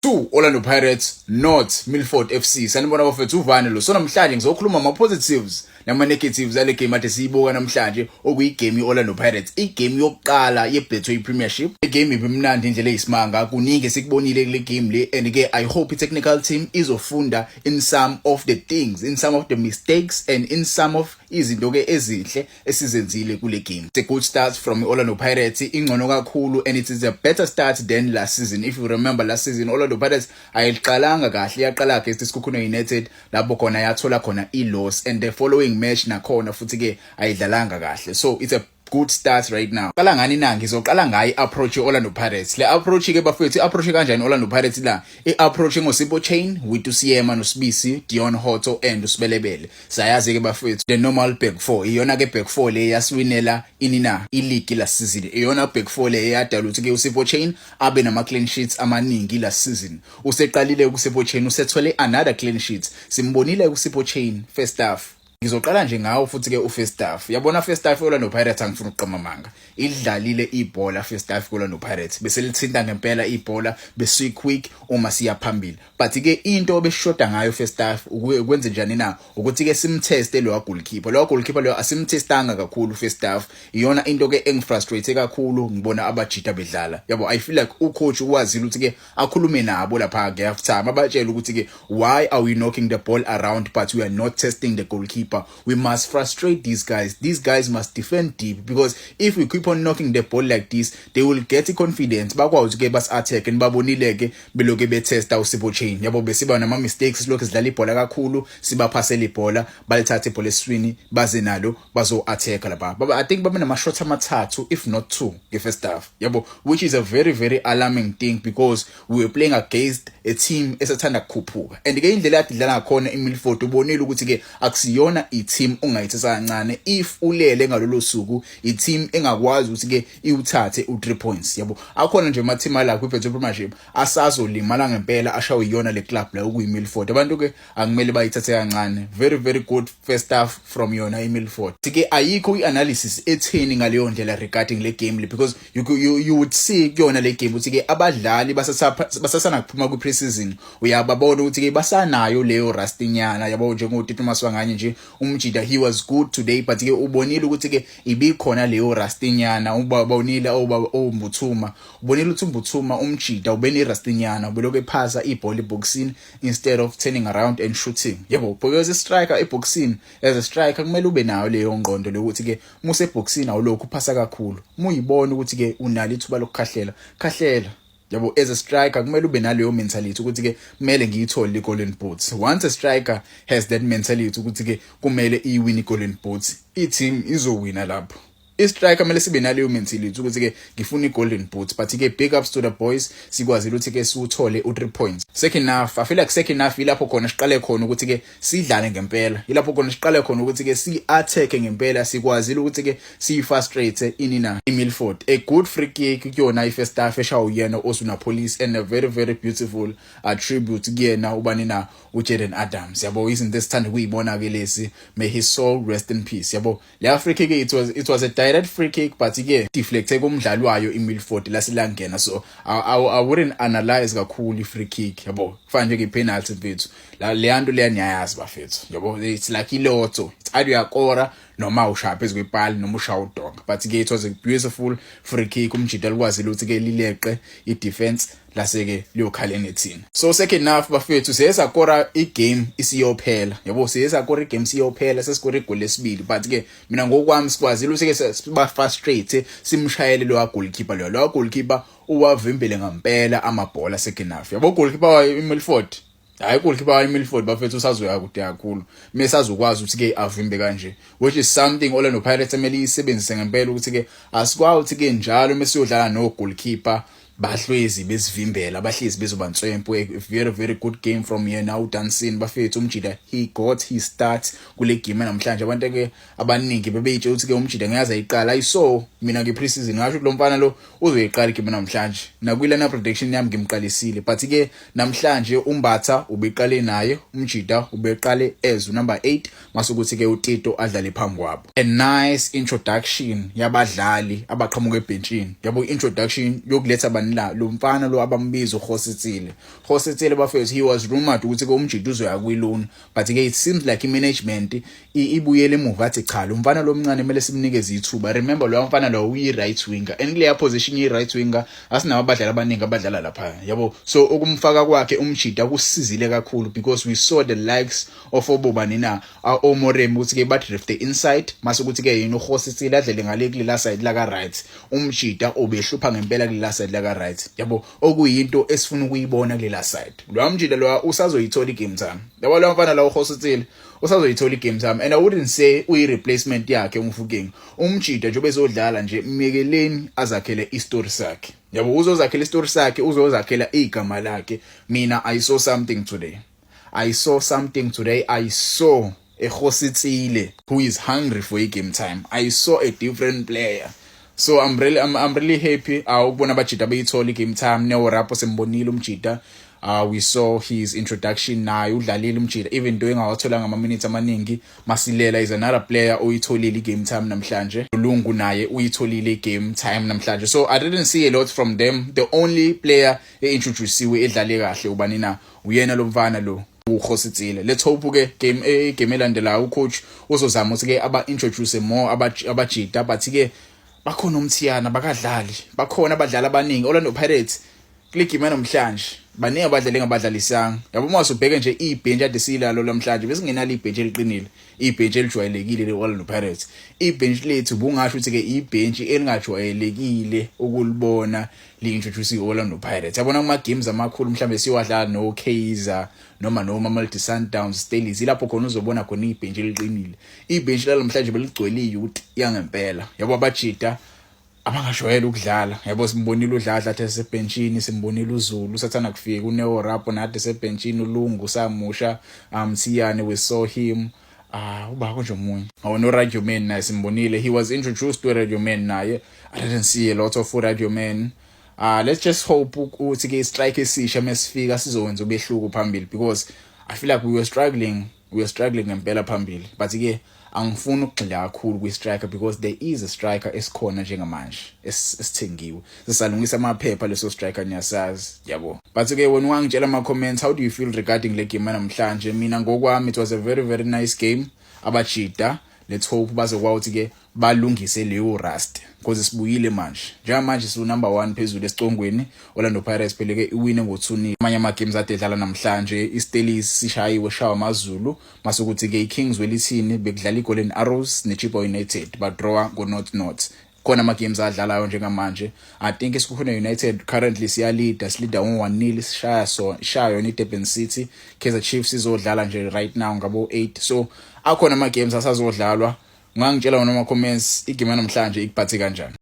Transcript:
2 Orlando Pirates not Milford FC. Sanibona bafethu uvane lo. So namhlanje ngizokhuluma ama positives nama negatives ale game ade siyibuka namhlanje okuyi game Orlando Pirates. Igame yokuqala ye Betway Premiership. Igame ibimnandi indlela eyisimanga kuningi sikubonile kule game le and ke I hope technical team izofunda in some of the things, in some of the mistakes and in some of izinto ke ezihle esizenzile kule game. It's a good start from Orlando Pirates. Ingcono kakhulu and it is a better start than last season. If you remember last season Orlando Pirates ayiqalanga kahle, yaqala against iSkhukhune United lapho khona yathola khona i-loss and the following match nakhona futhi ke ayidlalanga kahle. So it's a good start right now. Qala ngani na ngizoqala ngayi approach Orlando Pirates. Le approach ke bafethu approach kanjani Orlando Pirates la? I-approach ngoSipho Chain with uSiyema noSibisi, Dion Hoto and uSibelebele. Sayazi ke bafethu the normal back four. Iyona ke back four le yaswinela inina i-league last season. Iyona back four le yadala ukuthi ke uSipho Chain abe nama clean sheets amaningi last season. Useqalile uSipho Chain usethole another clean sheet. Simbonile uSipho Chain first half. Ngizoqala nje ngawo futhi ke ufirst half. Yabona first half Orlando Pirates angifuna uqhama manga. Idlalile ibhola first half Orlando Pirates. Bese lithinta ngempela ibhola bese quick uma siya phambili. But ke into obeshoda ngayo first half ukwenze njani na ukuthi ke simteste lo goalkeeper. Lo goalkeeper lo asimtestanga kakhulu first half. Iyona into ke engifrustrate kakhulu ngibona abajita bedlala. Yabo I feel like ucoach ukwazile ukuthi ke akhulume nabo lapha ke half time. Abatshela ukuthi ke why are we knocking the ball around but we are not testing the goalkeeper. We must frustrate these guys. These guys must defend deep because if we keep on knocking the ball like this, they will get confidence. Bakwazi ke bas attack and babonile ke beloke be testa uSipho Chain. Yabo besiba nama mistakes lokho sidlala ibhola kakhulu, siba phasela ibhola, balithatha ibhola eswini, baze nalo bazo attack lapha. Baba I think babe nama shot amathathu if not 2 ke first half. Yabo which is a very alarming thing because we were playing against a team esathanda kukhuphuka. And ke indlela yadlala khona eMilford ubonile ukuthi ke akusiyona i-team ungayithatha kancane if ulele ngalolo suku i-team engakwazi ukuthi ke iwuthathe u3 points. Yabo akhona nje ama team ala ku Betway Premiership asazolimala ngempela ashawe iyona le club la okuyiMilford. Abantu ke akumele bayithathe kancane. Very good first half from yona iMilford. Sike ayikho i-analysis etheni ngaleyo ndlela regarding le game le because you would see kuyona le game ukuthi ke abadlali basasana kuphuma ku pre-season uyababona ukuthi ke basanayo leyo rustinyana. Yabo njengoTito Maswanganye nje umjida he was good today but ke ubonile ukuthi ke ibikhona leyo rustinyana. Ubabonile Mbuthuma ubonile ukuthi Mbuthuma umjida ubeni rustinyana ubeloke ephasa ibhola eboxini instead of turning around and shooting. Yebo because a striker eboxini as a striker kumele ube nayo leyo ngqondo lokuthi ke muse eboxini awulokhu phasa kakhulu. Muyibona ukuthi ke unalo ithuba lokukhahlela yabo as a striker kumele ube naleyo mentality ukuthi ke kumele ngiyithole i-golden boot. Once a striker has that mentality ukuthi ke kumele iwin i-golden boot, i-team izowina lapho. I-striker kumele sibe naleyo mentality ukuthi ke ngifuna i-golden boot but ke big ups to the boys sikwazile ukuthi ke siuthole u3 points. Second half I feel like second half ilapho khona siqale khona ukuthi ke sidlale ngempela. Ilapho khona siqale khona ukuthi ke si-attack ngempela sikwazile ukuthi ke si-frustrate inina iMilford. A good free kick kuyona i-first half eshawu yena Osuna Police and a very beautiful tribute kuyena ubani na uJaden Adams. Yabo izinto esithanda kuyibona ke lezi, may his soul rest in peace. Yabo le free kick it was a direct free kick but ke deflecte kumdlali wayo iMilford lasilangena. So I wouldn't analyze kakhulu i-free kick. Yabo kufanje ke penalty mfethu la leyanto leyanyayazi bafethu. Yabo it's like ilotto, it's either yakora noma ushaya phezu kwepali noma ushaya udonga. But ke it was a beautiful free kick umjida likwazile ukuthi ke lileqe i-defense laseke liyokhala enethini. So second half bafethu siyesakora igame isiyophela. Yabo siyesakora igame isiyophela sesikora igoli lesibili but ke mina ngokwami sikwazile ukuthi ke siba frustrate simshayele lo goalkeeper lo goalkeeper uwavimbele ngempela amabhola second half. Yabo goalkeeper wa iMilford hayi goalkeeper wa iMilford bafethu usazoya kude kakhulu. Mesazokwazi ukuthi ke avimbe kanje which is something Orlando Pirates emeli isebenzise ngempela ukuthi ke asikwazi ukuthi ke njalo mesiyodlala no goalkeeper bahlwezi besivimbela abahlezi bezobantswempu. Very good game from yena uDansini bafethu umjida he got his start kule game namhlanje. Abantu ke abaningi bebeyitshe ukuthi ke umjida ngiyaza iqala ayiso mina ke pre-season ngasho lo mfana lo uzoyiqala igame namhlanje nakwilana prediction yami ngimqalisile but ke namhlanje umbatha ubeqale naye umjida ubeqale as number 8 masukuthi ke uTito adlale phambi kwabo. A nice introduction yabadlali abaqhamuka ebenchini. Yabo introduction yokuletha bani la lo mfana lo abambiza uHositsile bafethu he was rumored ukuthi ke umjidi uzoya kwilona but ke it seems like imanagement ibuyele emuva athi cha lo mfana lo mncane kumele simnikeze ithuba. Remember lo mfana lo uyi right winger and leya position ye right winger asinawo abadlali abaningi abadlala lapha yabo. So ukumfaka kwakhe umjidi akusizile kakhulu because we saw the likes of obobani na Omorem ukuthi ke badrift inside mase ukuthi ke yena uHositsile adlele ngale kule side la ka right umjida obehlupha ngempela kule side la ka right yabo, okuyinto esifuna ukuyibona kule side. Lo mjida lo usazoyithola igame time yabo, lo mfana la uHositsile usazoyithola igame time and I wouldn't say uyi replacement yakhe uMfukeng. Umjida nje bezodlala nje mmekeleni azakhele istory sakhe yabo, uzozakhela istory sakhe, uzozakhela igama lakhe. Mina I saw something today. I saw a Hositsile who is hungry for a game time. I saw a different player. So I'm really happy ukubona abajida beyithola game time. Neo Rapo sembonile umjida. We saw his introduction naye udlalile umjida even though engawathola ngama minutes amaningi. Masilela is another player oyitholile game time namhlanje. Lungu naye uyitholile game time namhlanje. So I didn't see a lot from them. The only player eintroduciwe edlale kahle ubani na uyena lo mfana lo uHositsile. Let's hope ke game elandelayo ucoach uzozama ukuthi ke aba introduce more abajida but ke bakhona umthiyana bakadlali, bakhona abadlali abaningi. Orlando Pirates kule game namhlanje baningi abadlali engabadlalisanga yabo. Uma usubheke nje ibench ade silalo namhlanje besingenalo ibench eliqinile, ibench elijwayelekile leOrlando Pirates. Ibench lethu bungasho ukuthi ke ibench elingajwayelekile ukulibona li-introduce iOrlando Pirates. Yabona kuma games amakhulu mhlambe siwadlala no Kaizer noma Mamelodi Sundowns, Steelers, lapho khona uzobona khona ibench eliqinile. Ibench la namhlanje beligcwele youth yangempela yabo, abajida abangajwayele ukudlala yabo. Simbonile uDladla athi esebenchini, simbonile uZulu usathana kufika, uNeo Rapo nathi esebenchini, uLungu samusha, Siyane we saw him. Uba konje umunye no Radio Man naye simbonile, he was introduced to Radio Man naye. I didn't see a lot of Radio Man. Let's just hope ukuthi ke strike esisha mesifika sizokwenza ubehluko phambili because I feel like we were struggling ngempela phambili but ke angifuni ukugxila kakhulu kwi striker because there is a striker esikhona njengamanje esithengiwe, sisalungisa amaphepha leso striker niyasazi yabo. But ke wena ungangitshela ama comments, how do you feel regarding le game namhlanje? Mina ngokwami it was a very very nice game. Abajida let's hope bazokwazi ukuthi ke balungise leyo rust because sibuyile manje. Njengamanje siu number 1 phezulu esicongweni. Orlando Pirates pheleke iwine ngo2-0. Amanye ama games ade dlala namhlanje, iSteelers sishayiwe shawa amaZulu, masukuthi ke iKings welithini bekudlala iGolden Arrows neChippa United badraw ngo-0-0. Khona ama games adlalayo njengamanje. I think isikhona United currently siyalida 1-0 sishaya yona iDurban City. Kaizer Chiefs izodlala nje right now ngabo 8. So akhona ama games asazodlalwa. Ungangitshela noma comments igame namhlanje ikuphathe kanjani?